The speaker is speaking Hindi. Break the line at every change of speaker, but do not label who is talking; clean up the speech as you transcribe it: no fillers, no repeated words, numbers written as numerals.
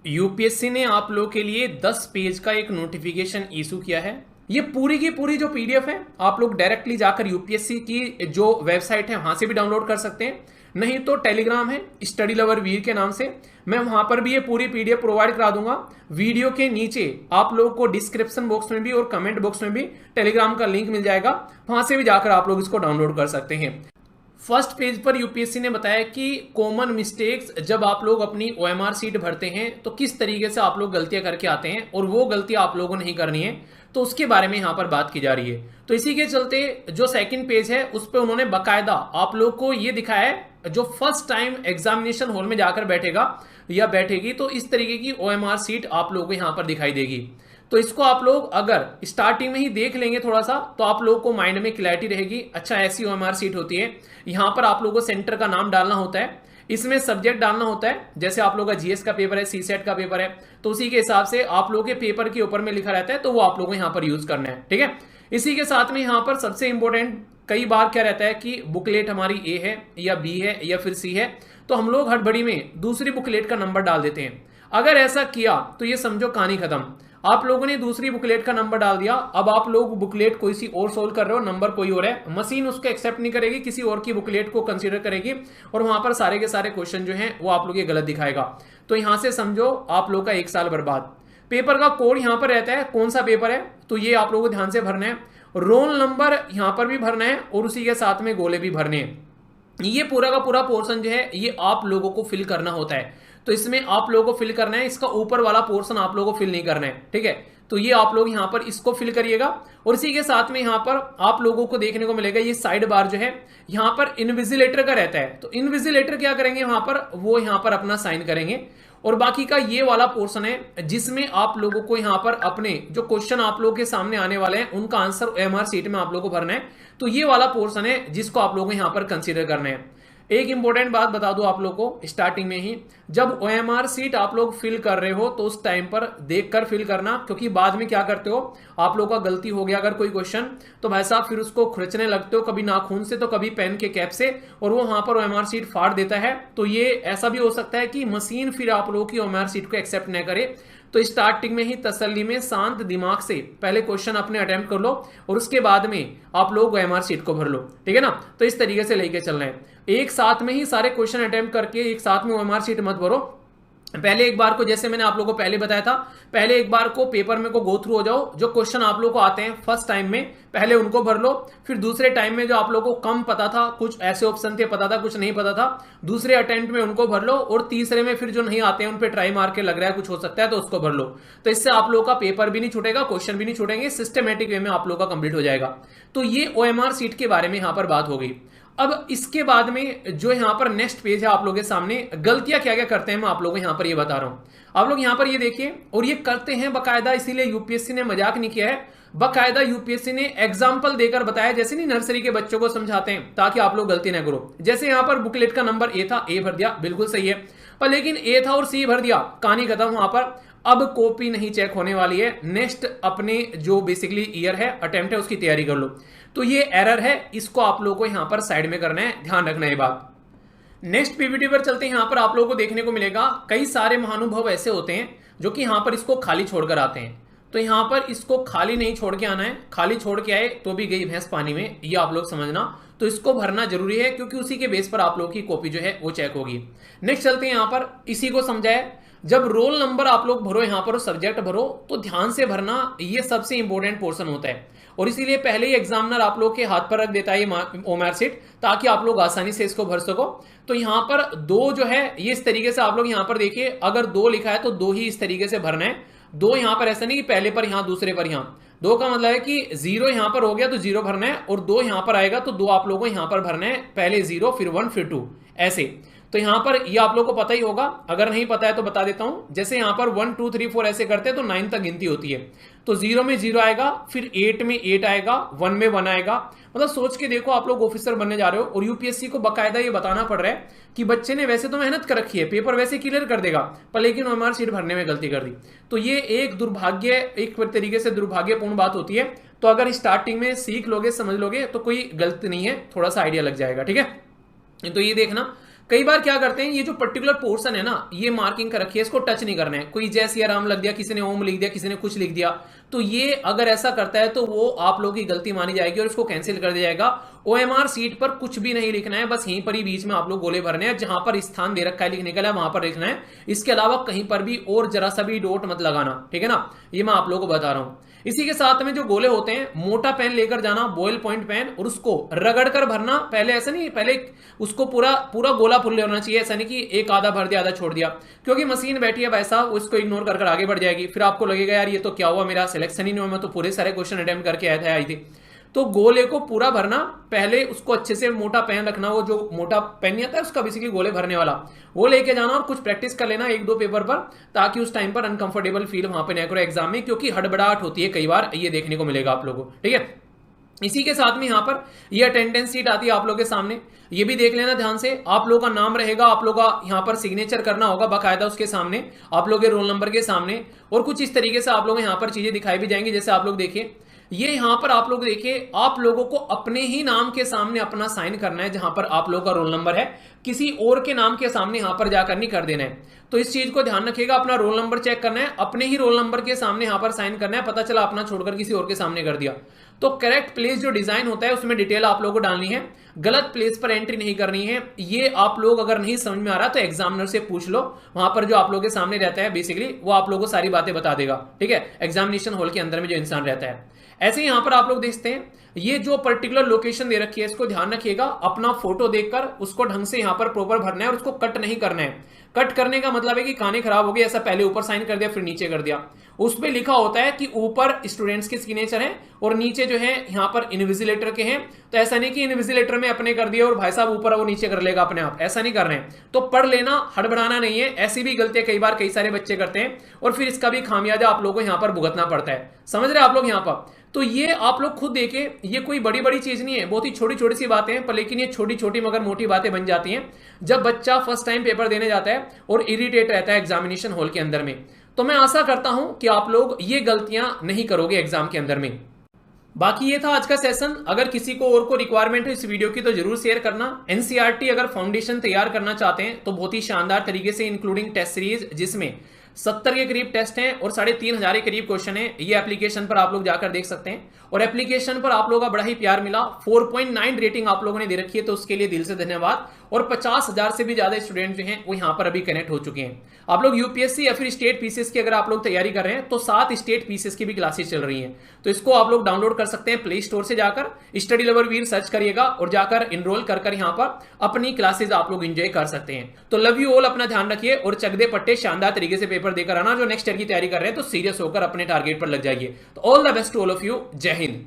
यूपीएससी ने आप लोग के लिए 10 पेज का एक नोटिफिकेशन इशू किया है। ये पूरी की पूरी जो पीडीएफ है आप लोग डायरेक्टली जाकर यूपीएससी की जो वेबसाइट है वहां से भी डाउनलोड कर सकते हैं, नहीं तो टेलीग्राम है स्टडी लवर वीर के नाम से, मैं वहां पर भी ये पूरी पीडीएफ प्रोवाइड करा दूंगा। वीडियो के नीचे आप लोग को डिस्क्रिप्शन बॉक्स में भी और कमेंट बॉक्स में भी टेलीग्राम का लिंक मिल जाएगा, वहां से भी जाकर आप लोग इसको डाउनलोड कर सकते हैं। फर्स्ट पेज पर यूपीएससी ने बताया कि कॉमन मिस्टेक्स जब आप लोग अपनी ओएमआर सीट भरते हैं तो किस तरीके से आप लोग गलतियां करके आते हैं और वो गलतियां आप लोगों को नहीं करनी है, तो उसके बारे में यहां पर बात की जा रही है। तो इसी के चलते जो सेकंड पेज है उस पर उन्होंने बकायदा आप लोग को ये दिखाया है, जो फर्स्ट टाइम एग्जामिनेशन हॉल में जाकर बैठेगा या बैठेगी तो इस तरीके की ओएमआर सीट आप लोगों को यहां पर दिखाई देगी। तो इसको आप लोग अगर स्टार्टिंग में ही देख लेंगे थोड़ा सा तो आप लोगों को माइंड में क्लैरिटी रहेगी। अच्छा, ऐसी ओएमआर सीट होती है, यहां पर आप लोगों को सेंटर का नाम डालना होता है, इसमें सब्जेक्ट डालना होता है, जैसे आप लोगों का जीएस का पेपर है, सीसेट का पेपर है, तो उसी के हिसाब से आप लोगों के पेपर के ऊपर में लिखा रहता है, तो वो आप लोगों को यहां पर यूज करना है। ठीक है, इसी के साथ में यहां पर सबसे इंपॉर्टेंट कई बार क्या रहता है कि बुकलेट हमारी ए है या बी है या फिर सी है, तो हम लोग हड़बड़ी में दूसरी बुकलेट का नंबर डाल देते हैं। अगर ऐसा किया तो ये समझो कहानी खत्म, आप लोगों ने दूसरी बुकलेट का नंबर डाल दिया, अब आप लोग बुकलेट कोई सी और सोल्व कर रहे हो, नंबर कोई और है, मशीन उसको एक्सेप्ट नहीं करेगी, किसी और की बुकलेट को कंसीडर करेगी और वहां पर सारे के सारे क्वेश्चन जो हैं वो आप लोग ये गलत दिखाएगा। तो यहां से समझो आप लोग का एक साल बर्बाद। पेपर का कोड यहां पर रहता है, कौन सा पेपर है तो ये आप लोगों को ध्यान से भरना है, रोल नंबर यहां पर भी भरना है और उसी के साथ में गोले भी भरने हैं। ये पूरा का पूरा पोर्शन जो है ये आप लोगों को फिल करना होता है, तो इसमें आप लोगों को फिल करना है, इसका ऊपर वाला पोर्शन आप लोगों को फिल नहीं करना है। ठीक है, तो ये आप लोग यहां पर इसको फिल करिएगा और इसी के साथ में यहां पर आप लोगों को देखने को मिलेगा ये साइड बार जो है यहां पर इनविजिलेटर का रहता है, तो इनविजिलेटर क्या करेंगे वहां पर, वो यहां पर अपना साइन करेंगे और बाकी का ये वाला पोर्शन है जिसमें आप लोगों को यहां पर अपने जो क्वेश्चन आप लोगों के सामने आने वाले हैं उनका आंसर एमआर सीट में आप लोगों को भरना है, तो ये वाला पोर्शन है जिसको आप लोगों को यहां पर कंसीडर करना है। एक इंपॉर्टेंट बात बता दूं आप लोग को स्टार्टिंग में ही, जब ओएमआर सीट आप लोग फिल कर रहे हो तो उस टाइम पर देखकर फिल करना, क्योंकि बाद में क्या करते हो आप लोगों का गलती हो गया अगर कोई क्वेश्चन, तो भाई साहब फिर उसको खुरचने लगते हो, कभी नाखून से तो कभी पेन के कैप से, और वो वहां पर ओएमआर सीट फाड़ देता है। तो ये ऐसा भी हो सकता है कि मशीन फिर आप लोगों की ओएमआर सीट को एक्सेप्ट न करे। तो स्टार्टिंग में ही तसल्ली में शांत दिमाग से पहले क्वेश्चन अपने अटेम्प्ट कर लो और उसके बाद में आप लोग ओएमआर सीट को भर लो। ठीक है ना, तो इस तरीके से लेके चलना है, एक साथ में ही सारे क्वेश्चन अटेम्प्ट करके एक साथ में ओएमआर सीट मत भरो। पहले एक बार को, जैसे मैंने आप लोगों को पहले बताया था, पहले एक बार को पेपर में को गो थ्रू हो जाओ, जो क्वेश्चन आप लोगों को आते हैं फर्स्ट टाइम में पहले उनको भर लो, फिर दूसरे टाइम में जो आप लोगों को कम पता था, कुछ ऐसे ऑप्शन थे पता था कुछ नहीं पता था, दूसरे अटेम्प्ट में उनको भर लो और तीसरे में फिर जो नहीं आते हैं उन पे ट्राई मार के लग रहा है कुछ हो सकता है तो उसको भर लो। तो इससे आप लोगों का पेपर भी नहीं छूटेगा, क्वेश्चन भी नहीं छूटेंगे, सिस्टमेटिक वे में आप लोगों का कंप्लीट हो जाएगा। तो ये ओएमआर सीट के बारे में यहां पर बात हो गई। अब इसके बाद में जो यहां पर नेक्स्ट पेज है आप लोगों के सामने, गलतियां क्या क्या करते हैं मैं आप लोगों को यहां पर ये बता रहा हूं, आप लोग यहां पर ये देखिए, और ये करते हैं बकायदा, इसीलिए यूपीएससी ने मजाक नहीं किया है, बकायदा यूपीएससी ने एग्जाम्पल देकर बताया, जैसे नहीं नर्सरी के बच्चों को समझाते हैं ताकि आप लोग गलती ना करो। जैसे यहां पर बुकलेट का नंबर ए था, ए भर दिया, बिल्कुल सही है, पर लेकिन ए था और सी भर दिया, कहानी खत्म वहां पर। अब कॉपी नहीं चेक होने वाली है, नेक्स्ट अपने जो बेसिकली ईयर है अटेम्प्ट है उसकी तैयारी कर लो। तो ये एरर है, इसको आप लोगों को यहां पर साइड में करना है, ध्यान रखना है बात। नेक्स्ट पीपीटी पर चलते हैं, यहां पर आप लोगों को देखने को मिलेगा कई सारे महानुभव ऐसे होते हैं जो कि यहां पर इसको खाली छोड़कर आते हैं, तो यहां पर इसको खाली नहीं छोड़ के आना है, खाली छोड़ के आए तो भी गई भैंस पानी में, ये आप लोग समझना। तो इसको भरना जरूरी है क्योंकि उसी के बेस पर आप लोग की कॉपी जो है वो चेक होगी। नेक्स्ट चलते हैं, यहां पर इसी को समझाए, जब रोल नंबर आप लोग भरो यहां पर सब्जेक्ट भरो तो ध्यान से भरना, ये सबसे इंपॉर्टेंट पोर्शन होता है और इसीलिए पहले ही एग्जामिनर आप लोग के हाथ पर रख देता है ओएमआर सीट, ताकि आप लोग आसानी से इसको भर सको। तो यहां पर दो जो है ये इस तरीके से आप लोग यहां पर देखिए, अगर दो लिखा है तो दो ही इस तरीके से भरना है, दो यहां पर ऐसा नहीं कि पहले पर यहां दूसरे पर यहां, दो का मतलब है कि जीरो यहां पर हो गया तो जीरो भरना है और दो यहां पर आएगा तो दो आप लोगों को यहां पर भरना है, पहले जीरो फिर वन फिर टू, ऐसे। तो यहां पर ये आप लोगों को पता ही होगा, अगर नहीं पता है तो बता देता हूं, जैसे यहां पर 1 2 3 4 ऐसे करते हैं तो 9 तक गिनती होती है, तो 0 में 0 आएगा, फिर 8 में 8 आएगा, 1 में 1 आएगा। मतलब सोच के देखो, आप लोग ऑफिसर बनने जा रहे हो और यूपीएससी को बकायदा ये बताना पड़ रहा है कि बच्चे ने वैसे तो मेहनत कर रखी है, पेपर वैसे क्लियर कर देगा, पर लेकिन ओएमआर सीट भरने में गलती कर दी। तो ये एक दुर्भाग्य, एक तरीके से दुर्भाग्यपूर्ण बात होती है। तो अगर स्टार्टिंग में सीख लोगे, समझ लोगे तो कोई गलती नहीं है, थोड़ा सा आइडिया लग जाएगा। ठीक है, तो ये देखना कई बार क्या करते हैं, ये जो पर्टिकुलर पोर्शन है ना, ये मार्किंग कर रखी है, इसको टच नहीं करना है। कोई जय सिया राम लग दिया, किसी ने ओम लिख दिया, किसी ने कुछ लिख दिया, तो ये अगर ऐसा करता है तो वो आप लोगों की गलती मानी जाएगी और इसको कैंसिल कर दिया जाएगा। ओएमआर सीट पर कुछ भी नहीं लिखना है, बस यहीं पर ही बीच में आप लोग गोले भरने हैं, जहां पर स्थान दे रखा है लिखने के लिए वहां पर लिखना है। इसके अलावा कहीं पर भी और जरा सा भी डॉट मत लगाना, ठीक है ना, ये मैं आप लोगों को बता रहा हूं। इसी के साथ में जो गोले होते हैं, मोटा पेन लेकर जाना, बॉयल पॉइंट पेन, और उसको रगड़ कर भरना। पहले ऐसा नहीं, पहले उसको पूरा पूरा गोला फुल होना चाहिए, ऐसा नहीं कि एक आधा भर दिया आधा छोड़ दिया, क्योंकि मशीन बैठी है भाई साहब, उसको इग्नोर कर आगे बढ़ जाएगी। फिर आपको लगेगा यार ये तो क्या हुआ, मेरा सिलेक्शन ही नहीं हुआ, मैं तो पूरे सारे क्वेश्चन अटेम्प्ट करके आया था आई थी। तो गोले को पूरा भरना, पहले उसको अच्छे से मोटा पेन रखना, वो जो मोटा पेन नहीं आता है उसका बेसिकली गोले भरने वाला, वो लेके जाना और कुछ प्रैक्टिस कर लेना एक दो पेपर पर, ताकि उस टाइम पर अनकंफर्टेबल फील वहां पे नहीं करो एग्जाम में, क्योंकि हड़बड़ाहट होती है कई बार, ये देखने को मिलेगा आप लोगों को, ठीक है। इसी के साथ में यहां पर ये अटेंडेंस शीट आती है आप लोगों के सामने, ये भी देख लेना ध्यान से। आप लोगों का नाम रहेगा, आप लोगों का यहां पर सिग्नेचर करना होगा बाकायदा उसके सामने, आप लोगों के रोल नंबर के सामने, और कुछ इस तरीके से आप लोग यहां पर चीजें दिखाई भी जाएंगी। जैसे आप लोग देखिए, ये यहां पर आप लोग देखिए, आप लोगों को अपने ही नाम के सामने अपना साइन करना है, जहां पर आप लोगों का रोल नंबर है, किसी और के नाम के सामने यहां पर जाकर नहीं कर देना है। तो इस चीज को ध्यान रखिएगा, अपना रोल नंबर चेक करना है, अपने ही रोल नंबर के सामने यहां पर साइन करना है। पता चला अपना छोड़कर किसी और के सामने कर दिया, तो करेक्ट प्लेस जो डिजाइन होता है उसमें डिटेल आप लोगों को डालनी है, गलत प्लेस पर एंट्री नहीं करनी है। ये आप लोग अगर नहीं समझ में आ रहा तो एग्जामिनर से पूछ लो, वहां पर जो आप लोगों के सामने रहता है बेसिकली वो आप लोगों को सारी बातें बता देगा, ठीक है, एग्जामिनेशन हॉल के अंदर में जो इंसान रहता है। ऐसे ही यहां पर आप लोग देखते हैं, ये जो पर्टिकुलर लोकेशन दे रखी है इसको ध्यान रखिएगा, अपना फोटो देखकर उसको ढंग से यहां पर प्रॉपर भरना है और उसको कट नहीं करना है। कट करने का मतलब है कि खाने खराब हो गए, ऐसा पहले ऊपर साइन कर दिया फिर नीचे कर दिया। उसमें लिखा होता है कि ऊपर स्टूडेंट्स के सिग्नेचर हैं और नीचे जो है यहां पर इनविजिलेटर के हैं, तो ऐसा नहीं कि इनविजिलेटर में अपने कर दिए और भाई साहब ऊपर वो नीचे कर लेगा अपने आप, ऐसा नहीं कर रहे हैं। तो पढ़ लेना, हड़बड़ाना नहीं है। ऐसी भी गलतियां कई बार कई सारे बच्चे करते हैं और फिर इसका भी खामियाजा आप लोगों को यहां पर भुगतना पड़ता है, समझ रहे आप लोग यहां पर। तो ये आप लोग खुद देखें, ये कोई बड़ी बड़ी चीज नहीं है, बहुत ही छोटी छोटी सी बातें हैं, पर लेकिन ये छोटी छोटी मगर मोटी बातें बन जाती हैं जब बच्चा फर्स्ट टाइम पेपर देने जाता है और इरिटेट रहता है एग्जामिनेशन हॉल के अंदर में। तो मैं आशा करता हूं कि आप लोग ये गलतियां नहीं करोगे एग्जाम के अंदर में। बाकी ये था आज का सेशन। अगर किसी को और को रिक्वायरमेंट है इस वीडियो की तो जरूर शेयर करना। एनसीईआरटी अगर फाउंडेशन तैयार करना चाहते हैं तो बहुत ही शानदार तरीके से इंक्लूडिंग टेस्ट सीरीज, जिसमें 70 के करीब टेस्ट हैं और 3500 के करीब क्वेश्चन है, ये एप्लीकेशन पर आप लोग जाकर देख सकते हैं। और एप्लीकेशन पर आप लोगों का बड़ा ही प्यार मिला, 4.9 रेटिंग आप लोगों ने दे रखी है, तो उसके लिए दिल से धन्यवाद। और 50,000 से भी ज्यादा स्टूडेंट जो हैं वो यहां पर अभी कनेक्ट हो चुके हैं। आप लोग यूपीएससी या फिर स्टेट पीसीएस की अगर आप लोग तैयारी कर रहे हैं तो 7 स्टेट पीसीएस की भी क्लासेस चल रही हैं, तो इसको आप लोग डाउनलोड कर सकते हैं प्ले स्टोर से जाकर, स्टडी लवर वीर सर्च करिएगा और जाकर इनरोल कर यहां पर अपनी क्लासेस आप लोग एंजॉय कर सकते हैं। तो लव यू ऑल, अपना ध्यान रखिए और चकदे पट्टे शानदार तरीके से पेपर देकर आना। जो नेक्स्ट ईयर की तैयारी कर रहे हैं तो सीरियस होकर अपने टारगेट पर लग जाइए। तो all the best to all of you, जय हिंद।